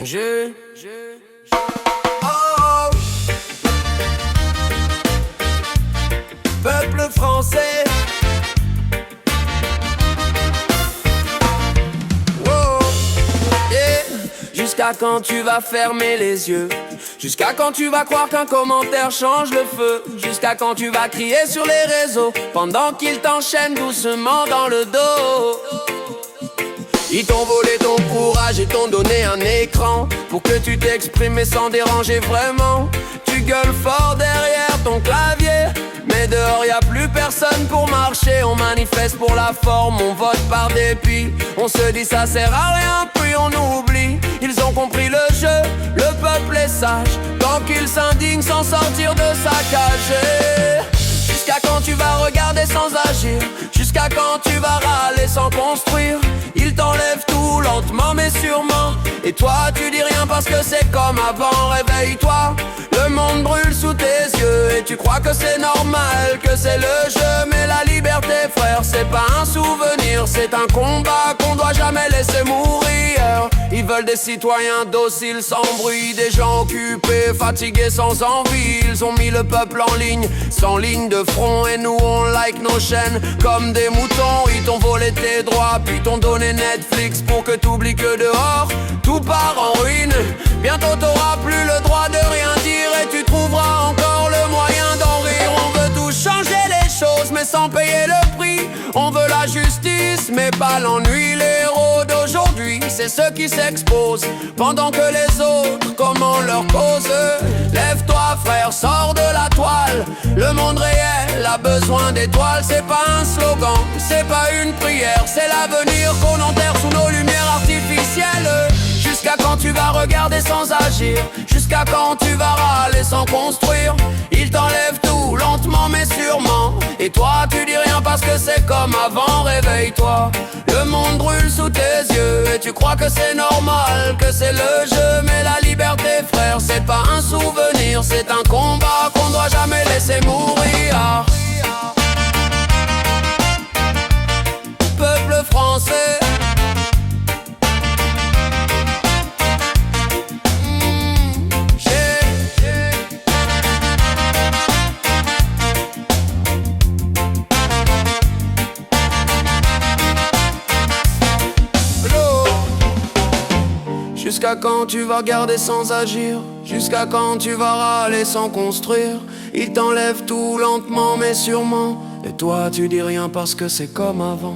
Oh, peuple français. Oh, yeah. Jusqu'à quand tu vas fermer les yeux? Jusqu'à quand tu vas croire qu'un commentaire change le feu? Jusqu'à quand tu vas crier sur les réseaux pendant qu'ils t'enchaînent doucement dans le dos? Ils t'ont volé ton courage et t'ont donné un écran pour que tu t'exprimes mais sans déranger vraiment. Tu gueules fort derrière ton clavier, mais dehors y a plus personne pour marcher. On manifeste pour la forme, on vote par dépit. On se dit ça sert à rien, puis on oublie. Ils ont compris le jeu, le peuple est sage, tant qu'il s'indigne sans sortir de sa cage. Jusqu'à quand tu vas regarder sans agir? Jusqu'à quand tu vas râler sans construire? Ils t'enlèvent tout lentement mais sûrement, et toi tu dis rien parce que c'est comme avant. Réveille-toi, le monde brûle sous tes yeux, et tu crois que c'est normal, que c'est le jeu. Mais la liberté, frère, c'est pas un souvenir, c'est un combat qu'on doit jamais laisser mourir. Ils veulent des citoyens dociles sans bruit, des gens occupés, fatigués, sans envie. Ils ont mis le peuple en ligne, sans ligne de front, et nous on like nos chaînes comme des moutons. Ils t'ont volé tes droits, puis t'ont donné Netflix pour que t'oublies que dehors tout part en ruine. Bientôt t'auras plus le droit de rien dire, et tu trouveras encore le moyen d'en rire. On veut tout changer les choses mais sans payer le prix. On veut la justice mais pas l'ennui. Les héros d'aujourd'hui, c'est ceux qui s'exposent pendant que les autres commandent leur cause. Lève-toi frère, sors de la toile. Le monde réel a besoin d'étoiles. C'est pas un slogan, c'est pas une prière, c'est l'avenir qu'on enterre sous nos lumières artificielles. Jusqu'à quand tu vas regarder sans agir? Jusqu'à quand tu vas râler sans construire? Ils t'enlèvent tout lentement mais sûrement, et toi tu dis rien parce que c'est comme avant. Réveille-toi, le monde brûle sous tes yeux, et tu crois que c'est normal, que c'est le jeu. Mais la liberté, frère, c'est pas un souvenir, c'est un combat qu'on doit jamais laisser mourir. Peuple français. Jusqu'à quand tu vas regarder sans agir? Jusqu'à quand tu vas râler sans construire? Ils t'enlèvent tout lentement mais sûrement, et toi tu dis rien parce que c'est comme avant.